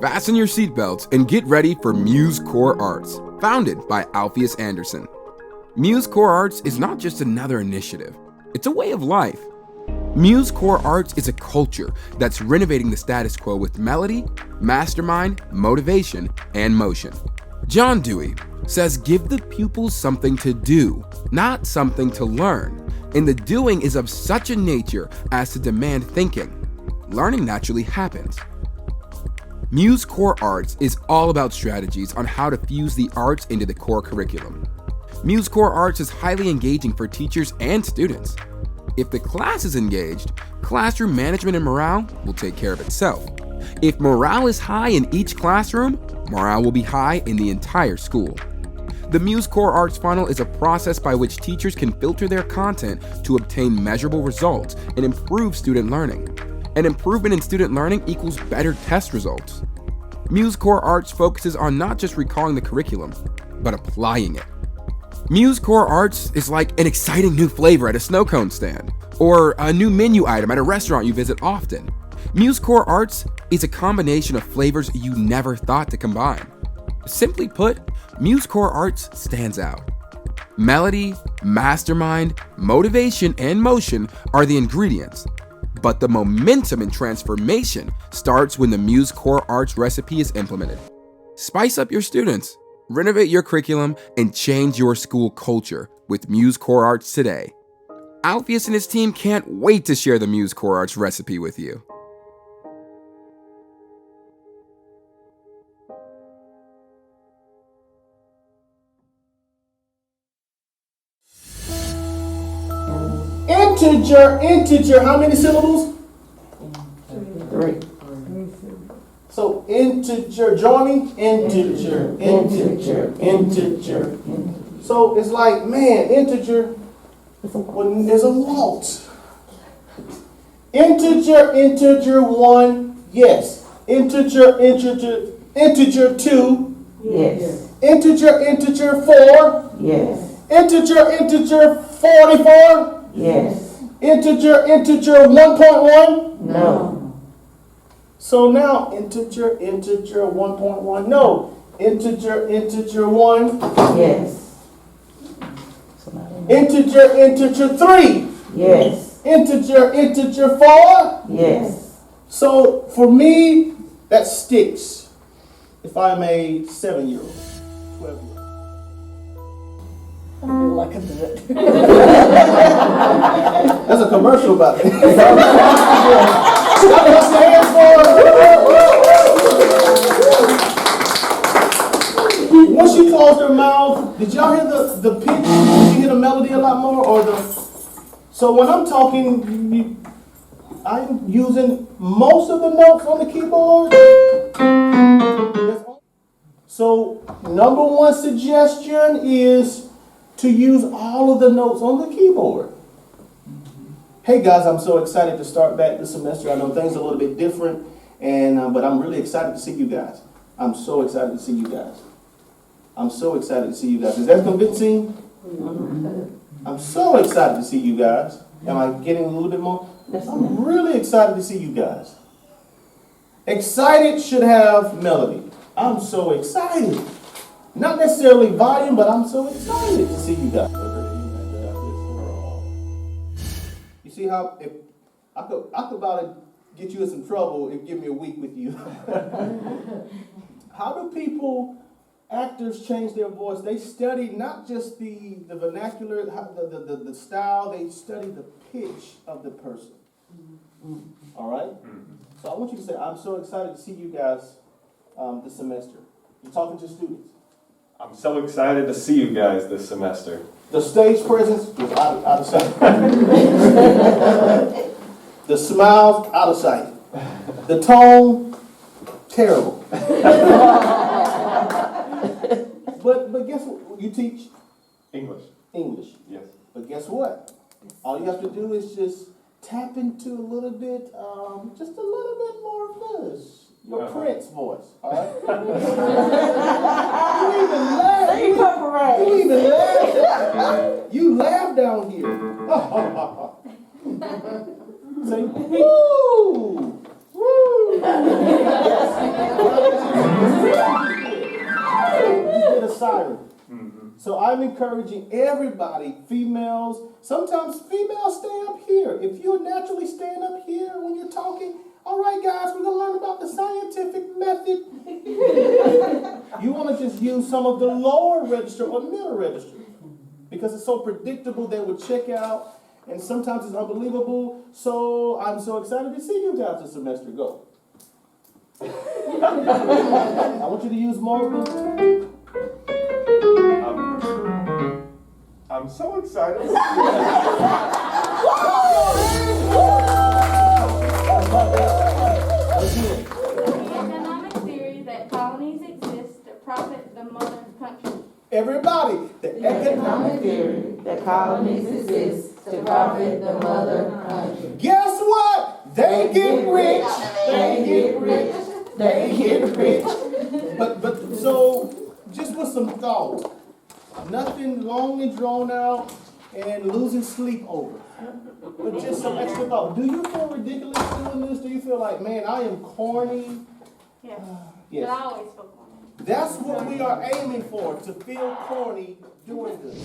Fasten your seatbelts and get ready for Muse Core Arts, founded by Alphaeus Anderson. Muse Core Arts is not just another initiative, it's a way of life. Muse Core Arts is a culture that's renovating the status quo with melody, mastermind, motivation, and motion. John Dewey says, give the pupils something to do, not something to learn. And the doing is of such a nature as to demand thinking. Learning naturally happens. Muse Core Arts is all about strategies on how to fuse the arts into the core curriculum. Muse Core Arts is highly engaging for teachers and students. If the class is engaged, classroom management and morale will take care of itself. If morale is high in each classroom, morale will be high in the entire school. The MUSE Core Arts Funnel is a process by which teachers can filter their content to obtain measurable results and improve student learning. An improvement in student learning equals better test results. MUSE Core Arts focuses on not just recalling the curriculum, but applying it. MUSE Core Arts is like an exciting new flavor at a snow cone stand, or a new menu item at a restaurant you visit often. MUSE Core Arts is a combination of flavors you never thought to combine. Simply put, MUSE Core Arts stands out. Melody, mastermind, motivation, and motion are the ingredients, but the momentum and transformation starts when the MUSE Core Arts recipe is implemented. Spice up your students, renovate your curriculum, and change your school culture with MUSE Core Arts today. Alphaeus and his team can't wait to share the MUSE Core Arts recipe with you. Integer, how many syllables? 3. So integer, join me. Integer. So it's like, man, integer is a waltz. Integer 1, yes. Integer 2, yes. Integer 4, Yes. Integer 44, Yes. Integer 1.1? No. So now integer 1.1. No. Integer 1. Yes. Integer 3. Yes. Integer 4. Yes. So for me, that sticks. If I'm a 7-year-old, 12-year-old. Like a bit. That's a commercial about it. Once she closed her mouth, did y'all hear the pitch? Did you hear the melody a lot more? So when I'm talking, I'm using most of the notes on the keyboard. So number one suggestion is to use all of the notes on the keyboard. Hey guys, I'm so excited to start back this semester. I know things are a little bit different, but I'm really excited to see you guys. I'm so excited to see you guys. Is that convincing? I'm so excited to see you guys. Am I getting a little bit more? I'm really excited to see you guys. Excited should have melody. I'm so excited. Not necessarily volume, but I'm so excited to see you guys. You see how if I could about to get you in some trouble if give me a week with you. How do actors change their voice? They study not just the vernacular, the style, they study the pitch of the person. All right? So I want you to say, I'm so excited to see you guys this semester. You're talking to students. I'm so excited to see you guys this semester. The stage presence was out of sight. The smiles, out of sight. The tone, terrible. But guess what? You teach? English. Yes. But guess what? All you have to do is just tap into a little bit, just a little bit more of this. Your Prince voice, all right? You laugh down here. Say, woo! Woo! So I'm encouraging everybody, females, sometimes females stay up here. If you're naturally staying up here when you're talking, all right, guys, we're going to learn about the scientific method. You want to just use some of the lower register or middle register because it's so predictable. They will check out, and sometimes it's unbelievable. So I'm so excited to see you guys this semester. Go. I want you to use more of them. I'm so excited. Economic theory that colonies exist to profit the mother country. Everybody, the economic theory that colonies exist to profit the mother country. Guess what? They get rich. They get rich. They get rich. But so just with some thought, nothing long and drawn out and losing sleep over. But just some extra thought. Do you feel ridiculous doing this? Do you feel like, man, I am corny? Yes. Yes. But I always feel corny. That's what we are aiming for, to feel corny doing this.